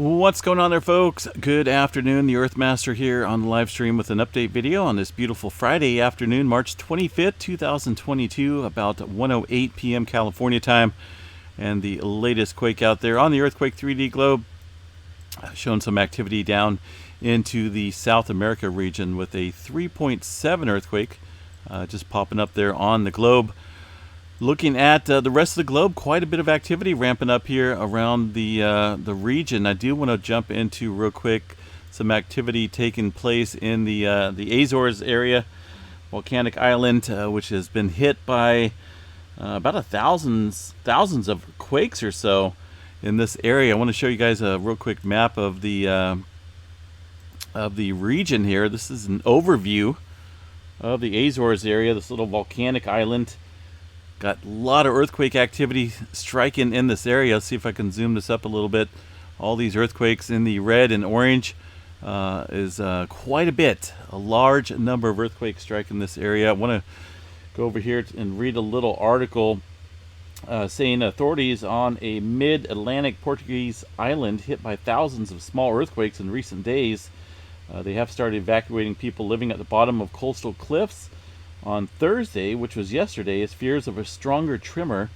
What's going on there, folks? Good afternoon. The Earthmaster here on the live stream with an update video on this beautiful Friday afternoon, March 25th, 2022, about 1:08 p.m. California time. And the latest quake out there on the Earthquake 3D globe, showing some activity down into the South America region with a 3.7 earthquake just popping up there on the globe. Looking at the rest of the globe, quite a bit of activity ramping up here around the region. I do want to jump into real quick some activity taking place in the Azores area, volcanic island, which has been hit by about thousands of quakes or so in this area. I want to show you guys a real quick map of the region here. This is an overview of the Azores area, this little volcanic island. Got a lot of earthquake activity striking in this area. Let's see if I can zoom this up a little bit. All these earthquakes in the red and orange is quite a bit. A large number of earthquakes striking this area. I want to go over here and read a little article saying authorities on a mid-Atlantic Portuguese island hit by thousands of small earthquakes in recent days. They have started evacuating people living at the bottom of coastal cliffs on Thursday, which was yesterday, as fears of a stronger tremor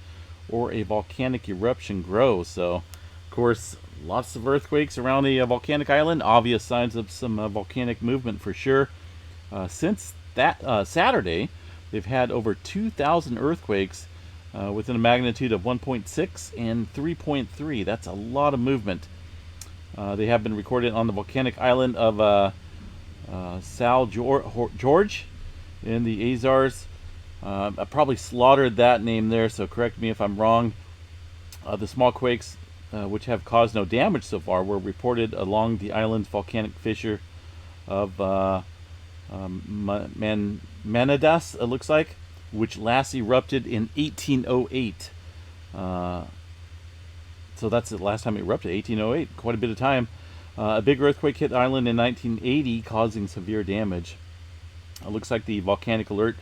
or a volcanic eruption grow. So, of course, lots of earthquakes around the volcanic island. Obvious signs of some volcanic movement for sure. Since that Saturday, they've had over 2,000 earthquakes within a magnitude of 1.6 and 3.3. That's a lot of movement. They have been recorded on the volcanic island of Sao Jorge in the Azores. I probably slaughtered that name there, so correct me if I'm wrong. The small quakes, which have caused no damage so far, were reported along the island's volcanic fissure of Manadas, it looks like, which last erupted in 1808. So that's the last time it erupted, 1808, quite a bit of time. A big earthquake hit the island in 1980, causing severe damage. It looks like the volcanic alert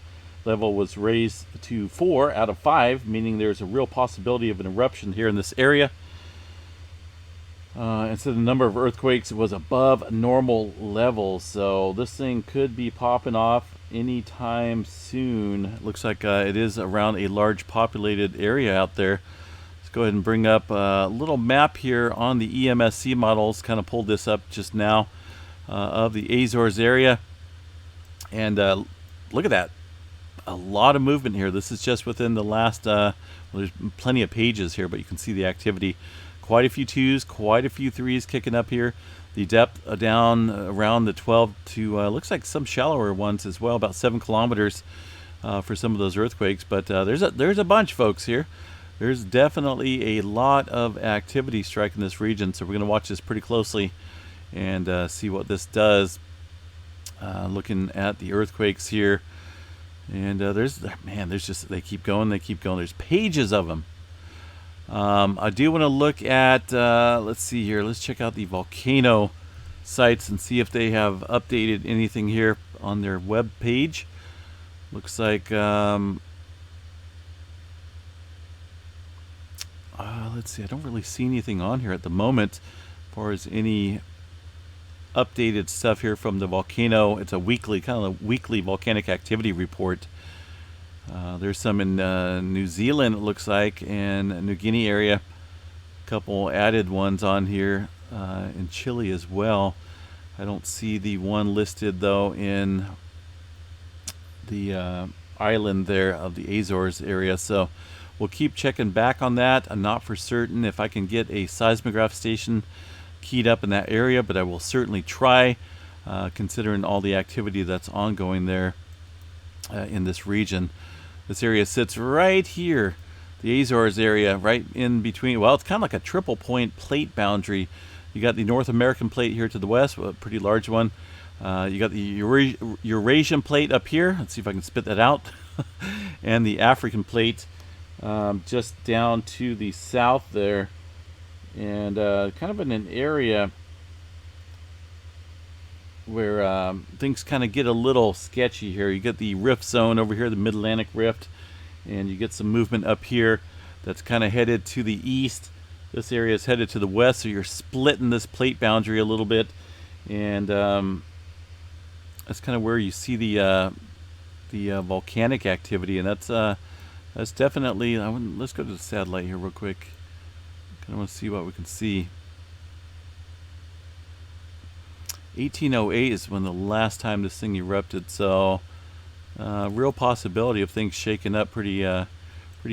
level was raised to 4 out of 5, meaning there's a real possibility of an eruption here in this area. And so the number of earthquakes was above normal levels, so this thing could be popping off anytime soon. It looks like it is around a large populated area out there. Let's go ahead and bring up a little map here on the EMSC models. Kind of pulled this up just now of the Azores area. And look at that. A lot of movement here. This is just within the last, well, there's plenty of pages here, but you can see the activity. Quite a few 2s, quite a few 3s kicking up here. The depth down around the 12 to, looks like some shallower ones as well, about 7 kilometers for some of those earthquakes. But there's a bunch, folks, here. There's definitely a lot of activity striking this region, so we're going to watch this pretty closely and see what this does. Looking at the earthquakes here, and there's just, they keep going. There's pages of them. I do want to look at, let's see here, let's check out the volcano sites and see if they have updated anything here on their web page. Looks like, let's see, I don't really see anything on here at the moment as far as any updated stuff here from the volcano. It's a weekly, kind of a weekly volcanic activity report. There's some in New Zealand, it looks like, and New Guinea area. A couple added ones on here in Chile as well. I don't see the one listed though in the island there of the Azores area, so we'll keep checking back on that. I'm not for certain if I can get a seismograph station keyed up in that area, but I will certainly try, considering all the activity that's ongoing there in this region. This area sits right here, the Azores area, right in between. Well, it's kind of like a triple point plate boundary. You got the North American plate here to the west, a pretty large one. You got the Eurasian plate up here. Let's see if I can spit that out. And the African plate just down to the south there. And kind of in an area where things kind of get a little sketchy here. You get the rift zone over here, the Mid-Atlantic rift, and you get some movement up here that's kind of headed to the east This area is headed to the west, so you're splitting this plate boundary a little bit, and that's kind of where you see the volcanic activity, and that's definitely. Let's go to the satellite here real quick. Kind of want to see what we can see. 1808 is when the last time this thing erupted, so real possibility of things shaking up pretty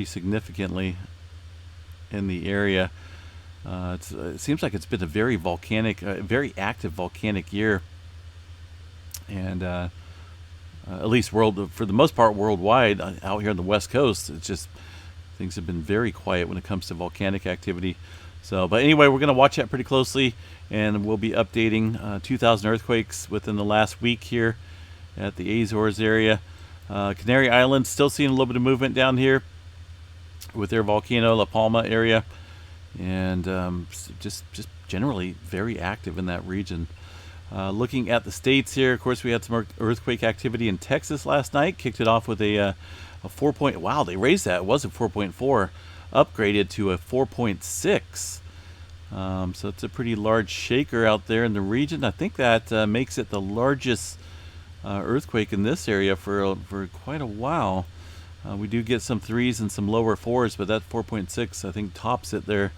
significantly in the area. It seems like it's been a very very active volcanic year, and at least for the most part worldwide. Out here on the west coast, it's just things have been very quiet when it comes to volcanic activity. So, but anyway, we're going to watch that pretty closely, and we'll be updating 2,000 earthquakes within the last week here at the Azores area. Canary Islands still seeing a little bit of movement down here with their volcano, La Palma area, and just generally very active in that region. Looking at the states here, of course, we had some earthquake activity in Texas last night. Kicked it off with a 4 point. Wow, they raised that. It was a 4.4, upgraded to a 4.6. So it's a pretty large shaker out there in the region. I think that makes it the largest earthquake in this area for quite a while. We do get some 3s and some lower 4s, but that 4.6 I think tops it there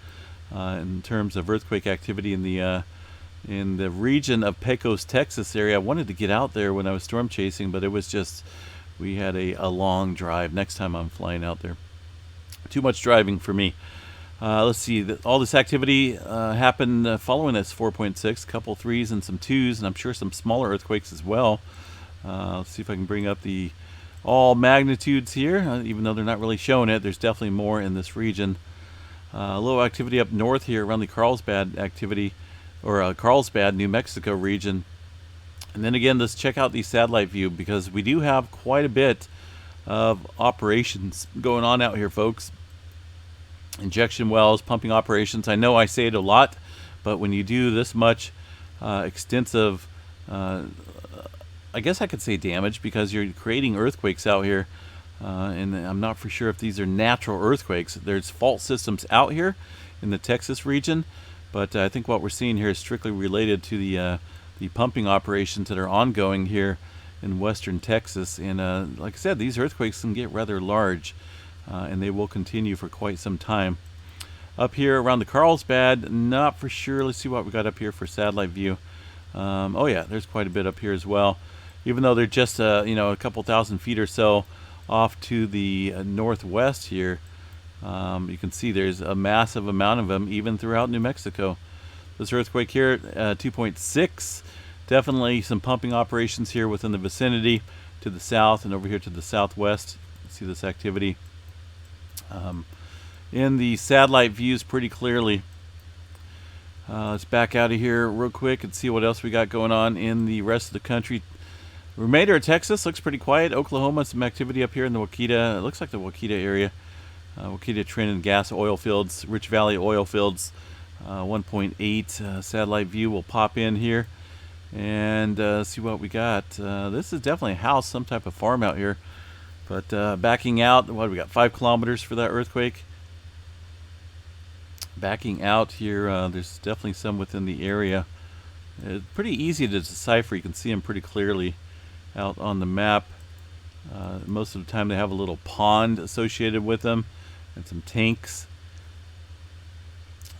in terms of earthquake activity in the region of Pecos, Texas area. I wanted to get out there when I was storm chasing, but it was just, we had a long drive. Next time I'm flying out there. Too much driving for me. Let's see, all this activity happened following this 4.6, couple 3s and some 2s, and I'm sure some smaller earthquakes as well. Let's see if I can bring up all magnitudes here, even though they're not really showing it. There's definitely more in this region. A little activity up north here around the Carlsbad activity, or Carlsbad, New Mexico region. And then again, let's check out the satellite view, because we do have quite a bit of operations going on out here, folks. Injection wells, pumping operations. I know I say it a lot, but when you do this much extensive, I guess I could say damage, because you're creating earthquakes out here, and I'm not for sure if these are natural earthquakes. There's fault systems out here in the Texas region, but I think what we're seeing here is strictly related to the pumping operations that are ongoing here in western Texas. And like I said, these earthquakes can get rather large, and they will continue for quite some time. Up here around the Carlsbad, not for sure. Let's see what we got up here for satellite view. Oh yeah, there's quite a bit up here as well. Even though they're just a couple thousand feet or so off to the northwest here, you can see there's a massive amount of them even throughout New Mexico. This earthquake here, 2.6, definitely some pumping operations here within the vicinity to the south and over here to the southwest. See this activity in the satellite views pretty clearly. Let's back out of here real quick and see what else we got going on in the rest of the country. Remainder of Texas looks pretty quiet. Oklahoma, some activity up here in the Waukeeta. It looks like the Waukeeta area. Waukeeta, Trenton gas oil fields, Rich Valley oil fields. 1.8 satellite view will pop in here and see what we got. This is definitely a house, some type of farm out here. But backing out, what do we got? 5 kilometers for that earthquake. Backing out here, there's definitely some within the area. It's pretty easy to decipher. You can see them pretty clearly out on the map. Most of the time they have a little pond associated with them and some tanks.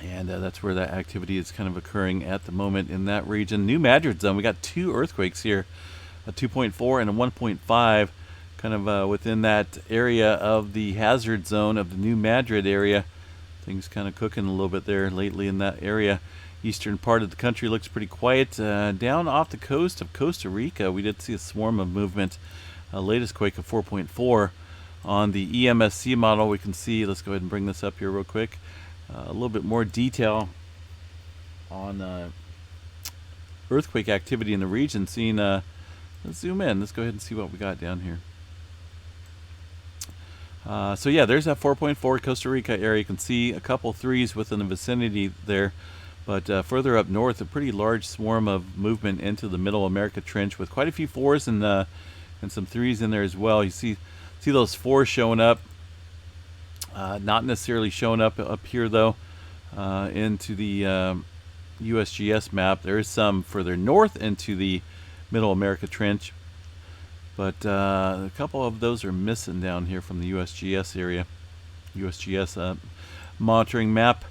And that's where that activity is kind of occurring at the moment in that region. New Madrid zone, we got 2 earthquakes here, a 2.4 and a 1.5, kind of within that area of the hazard zone of the New Madrid area. Things kind of cooking a little bit there lately in that area. Eastern part of the country looks pretty quiet. Down off the coast of Costa Rica, we did see a swarm of movement. Latest quake of 4.4 on the EMSC model. We can see, let's go ahead and bring this up here real quick. A little bit more detail on earthquake activity in the region. Seeing, let's zoom in. Let's go ahead and see what we got down here. So yeah, there's that 4.4 Costa Rica area. You can see a couple 3s within the vicinity there. But further up north, a pretty large swarm of movement into the Middle America Trench with quite a few 4s and some 3s in there as well. You see those 4s showing up. Not necessarily showing up here though. into the USGS map. There is some further north into the Middle America Trench, but a couple of those are missing down here from the USGS area. USGS monitoring map.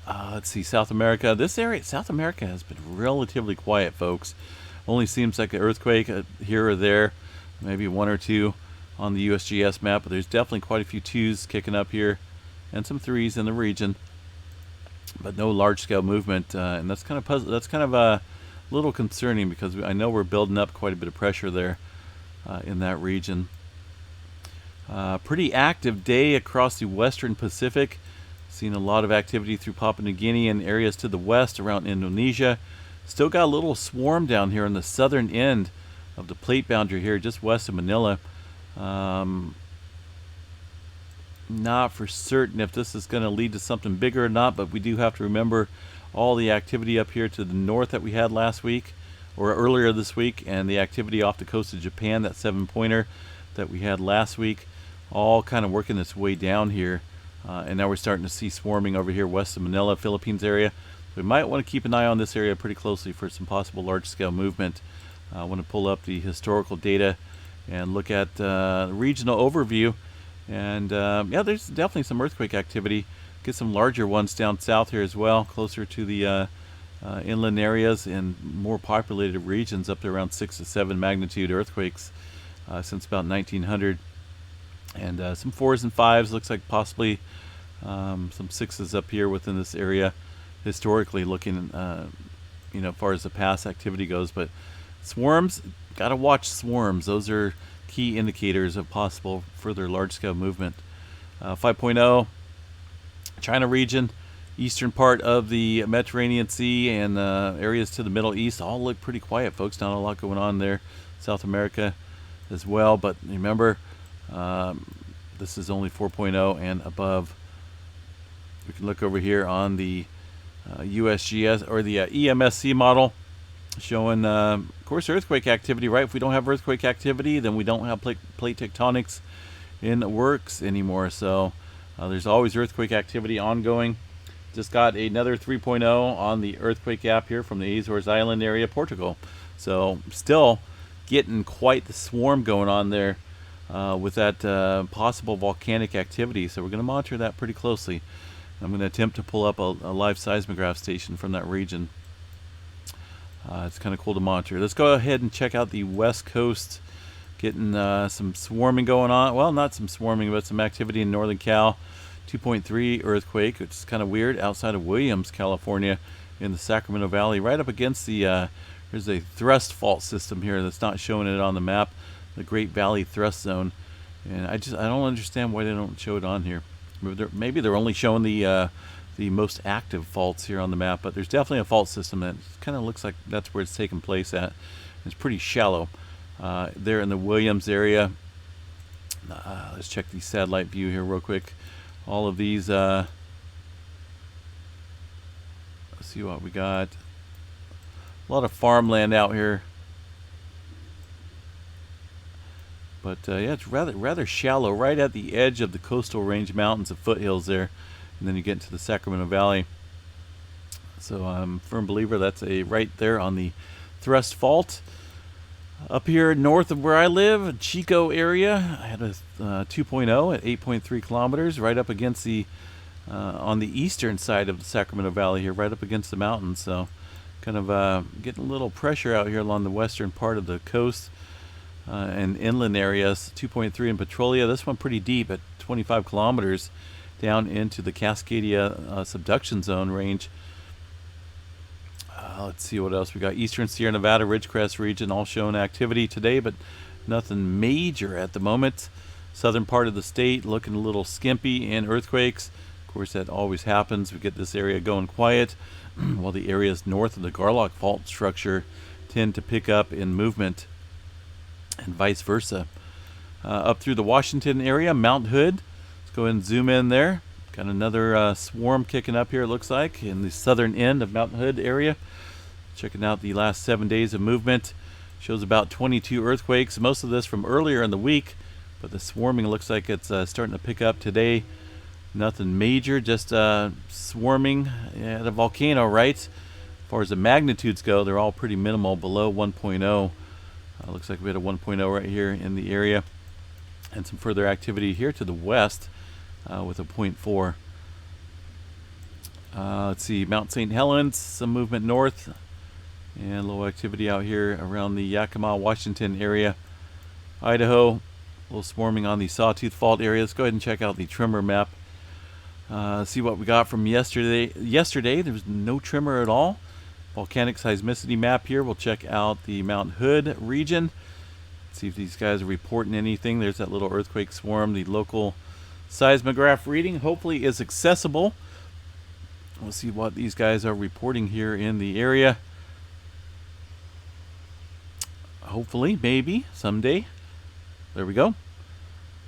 Let's see, South America. This area, South America, has been relatively quiet, folks. Only seems like an earthquake here or there, maybe one or two on the USGS map, but there's definitely quite a few twos kicking up here and some threes in the region, but no large-scale movement, and that's kind of a little concerning, because I know we're building up quite a bit of pressure there in that region. Pretty active day across the western Pacific. Seen a lot of activity through Papua New Guinea and areas to the west around Indonesia. Still got a little swarm down here on the southern end of the plate boundary here, just west of Manila. Not for certain if this is going to lead to something bigger or not, but we do have to remember all the activity up here to the north that we had last week, or earlier this week, and the activity off the coast of Japan, that 7-pointer that we had last week, all kind of working its way down here. And now we're starting to see swarming over here west of Manila, Philippines area. We might want to keep an eye on this area pretty closely for some possible large-scale movement. I want to pull up the historical data and look at the regional overview. And yeah, there's definitely some earthquake activity. Get some larger ones down south here as well, closer to the inland areas and more populated regions, up to around 6 to 7 magnitude earthquakes since about 1900. And some 4s and 5s, looks like possibly some 6s up here within this area, historically looking, as far as the past activity goes. But swarms, gotta watch swarms. Those are key indicators of possible further large-scale movement. 5.0, China region, eastern part of the Mediterranean Sea, and areas to the Middle East all look pretty quiet, folks. Not a lot going on there. South America as well, but remember, this is only 4.0 and above. We can look over here on the USGS or the EMSC model, showing, of course, earthquake activity, right? If we don't have earthquake activity, then we don't have plate tectonics in the works anymore. So there's always earthquake activity ongoing. Just got another 3.0 on the earthquake app here from the Azores Island area, Portugal. So still getting quite the swarm going on there with that possible volcanic activity. So we're going to monitor that pretty closely. I'm going to attempt to pull up a live seismograph station from that region. It's kind of cool to monitor. Let's go ahead and check out the west coast. Getting some swarming going on. Well, not some swarming, but some activity in northern Cal. 2.3 earthquake, which is kind of weird, outside of Williams, California, in the Sacramento Valley, right up against the, there's a thrust fault system here that's not showing it on the map, the Great Valley Thrust Zone. And I don't understand why they don't show it on here. Maybe they're only showing the most active faults here on the map, but there's definitely a fault system that kind of looks like that's where it's taking place at. It's pretty shallow there in the Williams area. Let's check the satellite view here real quick. All of these, let's see what we got. A lot of farmland out here. But yeah, it's rather shallow, right at the edge of the coastal range mountains of foothills there. And then you get into the Sacramento Valley. So I'm a firm believer that's right there on the thrust fault. Up here north of where I live, Chico area, I had a 2.0 at 8.3 kilometers, right up against the, on the eastern side of the Sacramento Valley here, right up against the mountains. So kind of getting a little pressure out here along the western part of the coast and inland areas. 2.3 in Petrolia. This one pretty deep at 25 kilometers down into the Cascadia subduction zone range. Let's see what else we got. Eastern Sierra Nevada Ridgecrest region all showing activity today, but nothing major at the moment. Southern part of the state looking a little skimpy in earthquakes. Of course, that always happens. We get this area going quiet, while the areas north of the Garlock fault structure tend to pick up in movement, and vice versa. Up through the Washington area, Mount Hood. Let's go ahead and zoom in there. Got another swarm kicking up here, it looks like, in the southern end of Mount Hood area. Checking out the last 7 days of movement. Shows about 22 earthquakes, most of this from earlier in the week, but the swarming looks like it's starting to pick up today. Nothing major, just swarming at a volcano, right? As far as the magnitudes go, they're all pretty minimal, below 1.0. Looks like we had a 1.0 right here in the area, and some further activity here to the west with a 0.4. Let's see, Mount St. Helens, some movement north, and low activity out here around the Yakima, Washington area. Idaho, a little swarming on the Sawtooth Fault area. Let's go ahead and check out the tremor map. See what we got from yesterday. Yesterday, there was no tremor at all. Volcanic seismicity map here. We'll check out the Mount Hood region. See if these guys are reporting anything. There's that little earthquake swarm. The local seismograph reading hopefully is accessible. We'll see what these guys are reporting here in the area. Hopefully, maybe, someday. There we go.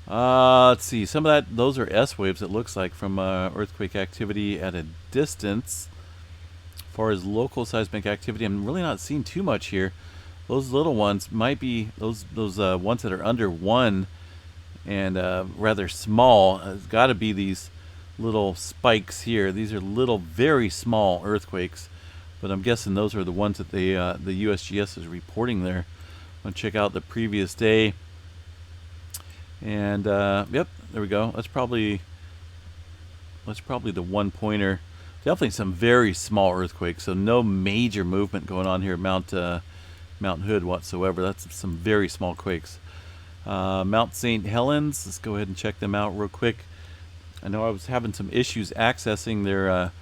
Let's see, some of that, those are S waves, it looks like, from earthquake activity at a distance. As far as local seismic activity, I'm really not seeing too much here. Those little ones might be those ones that are under 1 and rather small. It's got to be these little spikes here. These are little, very small earthquakes, but I'm guessing those are the ones that the USGS is reporting there. I'm going to check out the previous day. And yep, there we go. That's probably the 1-pointer. Definitely some very small earthquakes, so no major movement going on here at Mount Hood whatsoever. That's some very small quakes. Mount St. Helens, let's go ahead and check them out real quick. I know I was having some issues accessing their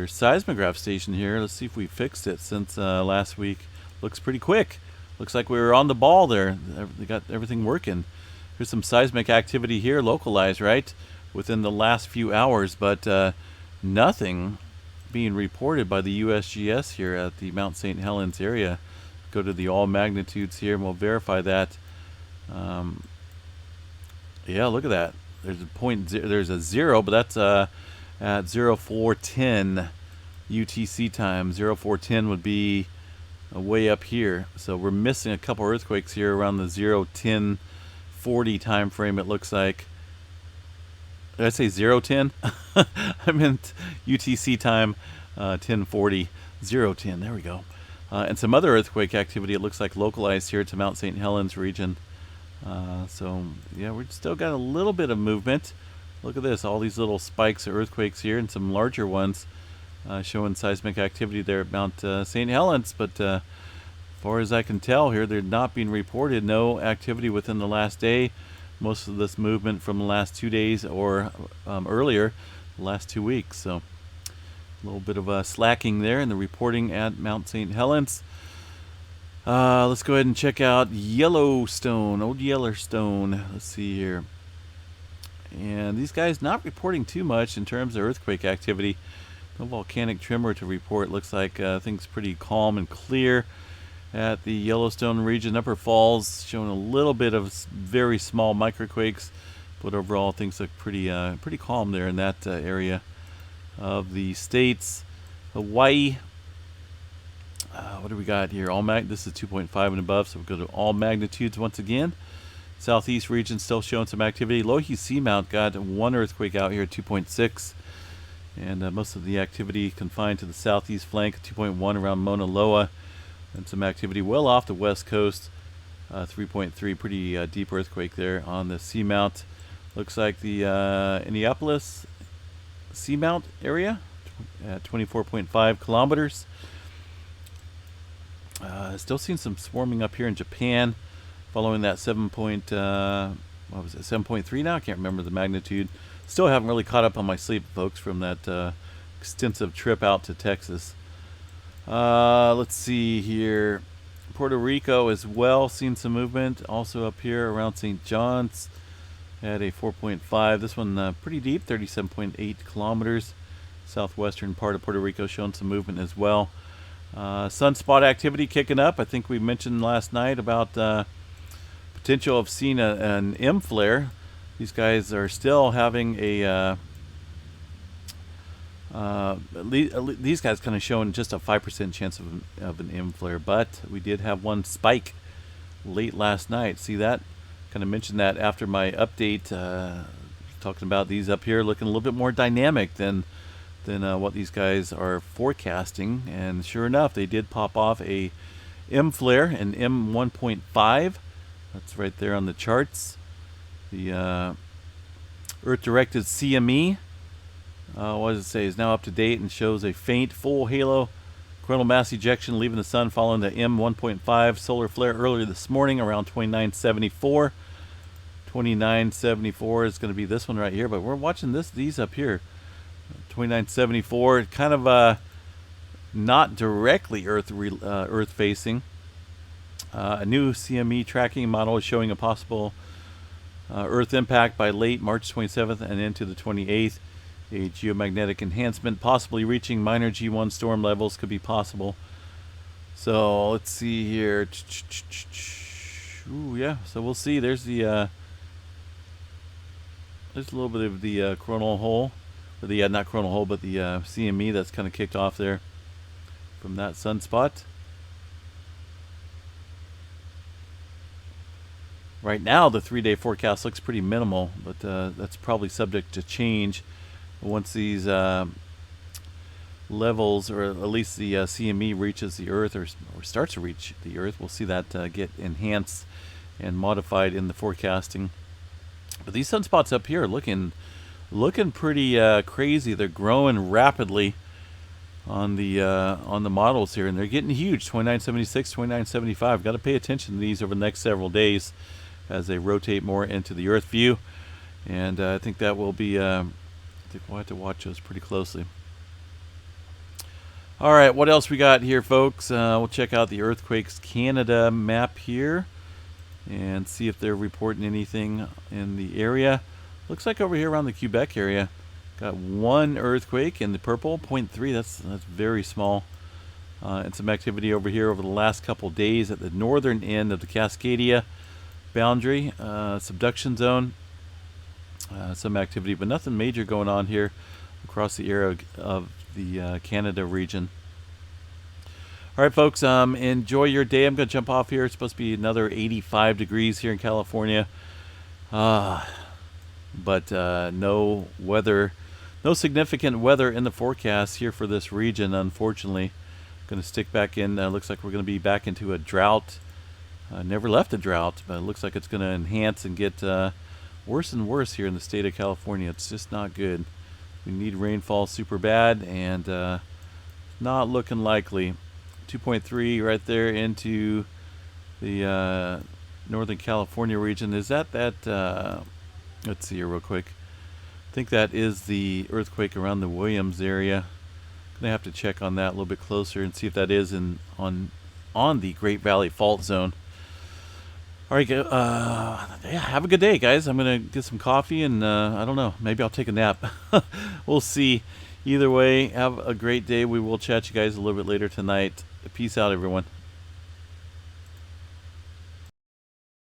seismograph station here. Let's see if we fixed it since last week. Looks pretty quick. Looks like we were on the ball there. They got everything working. There's some seismic activity here, localized, right, within the last few hours, but nothing being reported by the USGS here at the Mount St. Helens area. Go to the all magnitudes here, and we'll verify that. Yeah, look at that. There's a there's a 0, but that's at 0410 UTC time. 0410 would be way up here, so we're missing a couple earthquakes here around the 01040 time frame. It looks like. Did I say 010? I meant UTC time 1040. 010, there we go. And some other earthquake activity, it looks like, localized here to Mount St. Helens region. So yeah, we've still got a little bit of movement. Look at this, all these little spikes of earthquakes here, and some larger ones showing seismic activity there at Mount St. Helens. But as far as I can tell here, they're not being reported. No activity within the last day. Most of this movement from the last 2 days or earlier, the last 2 weeks. So a little bit of slacking there in the reporting at Mount St. Helens. Let's go ahead and check out Yellowstone, Old Yellowstone. Let's see here. And these guys not reporting too much in terms of earthquake activity. No volcanic tremor to report. Looks like things pretty calm and clear at the Yellowstone region. Upper Falls showing a little bit of very small microquakes, but overall things look pretty calm there in that area of the states. Hawaii. What do we got here? This is 2.5 and above, so we'll go to all magnitudes once again. Southeast region still showing some activity. Loihi Seamount got one earthquake out here at 2.6, and most of the activity confined to the southeast flank, 2.1 around Mauna Loa, and some activity well off the west coast. 3.3, pretty deep earthquake there on the Seamount. Looks like the Indianapolis Seamount area at 24.5 kilometers. Still seeing some swarming up here in Japan, following that 7.3 now? I can't remember the magnitude. Still haven't really caught up on my sleep, folks, from that extensive trip out to Texas. Let's see here. Puerto Rico as well, seen some movement. Also up here around St. John's at a 4.5. This one pretty deep, 37.8 kilometers. Southwestern part of Puerto Rico showing some movement as well. Sunspot activity kicking up. I think we mentioned last night about potential of seeing an M flare. These guys are still having a these guys kind of showing just a 5% chance of an M flare, but we did have one spike late last night. See that? Kind of mentioned that after my update talking about these up here looking a little bit more dynamic than what these guys are forecasting. And sure enough, they did pop off a M flare, an M1.5. That's right there on the charts. The Earth-directed CME, what does it say, is now up to date and shows a faint full halo coronal mass ejection leaving the sun following the M1.5 solar flare earlier this morning around 2974. 2974 is going to be this one right here, but we're watching these up here. 2974, kind of not directly Earth facing. A new CME tracking model is showing a possible Earth impact by late March 27th and into the 28th. A geomagnetic enhancement possibly reaching minor G1 storm levels could be possible. So let's see here. Ooh, yeah. So we'll see. There's the there's a little bit of the coronal hole, or the not coronal hole, but the CME that's kind of kicked off there from that sunspot. Right now, the 3-day forecast looks pretty minimal, but that's probably subject to change once these levels, or at least the CME reaches the Earth, or starts to reach the Earth. We'll see that get enhanced and modified in the forecasting. But these sunspots up here are looking pretty crazy. They're growing rapidly on the models here, and they're getting huge. 2976, 2975. Got to pay attention to these over the next several days as they rotate more into the Earth view, and I think that will be. I think we'll have to watch those pretty closely. All right, what else we got here, folks? We'll check out the Earthquakes Canada map here and see if they're reporting anything in the area. Looks like over here around the Quebec area, got one earthquake in the purple, 0.3. That's very small. And some activity over here over the last couple days at the northern end of the Cascadia boundary, subduction zone. Some activity, but nothing major going on here across the area of the Canada region. All right, folks, enjoy your day. I'm going to jump off here. It's supposed to be another 85 degrees here in California. But no weather, no significant weather in the forecast here for this region, unfortunately. Going to stick back in. Looks like we're going to be back into a drought. Never left a drought, but it looks like it's going to enhance and get worse and worse here in the state of California. It's just not good. We need rainfall super bad, and not looking likely. 2.3 right there into the Northern California region. Is that let's see here real quick. I think that is the earthquake around the Williams area. Gonna have to check on that a little bit closer and see if that is on the Great Valley Fault Zone. All right, yeah, have a good day, guys. I'm gonna get some coffee, and I don't know, maybe I'll take a nap. We'll see. Either way, have a great day. We will chat you guys a little bit later tonight. Peace out, everyone.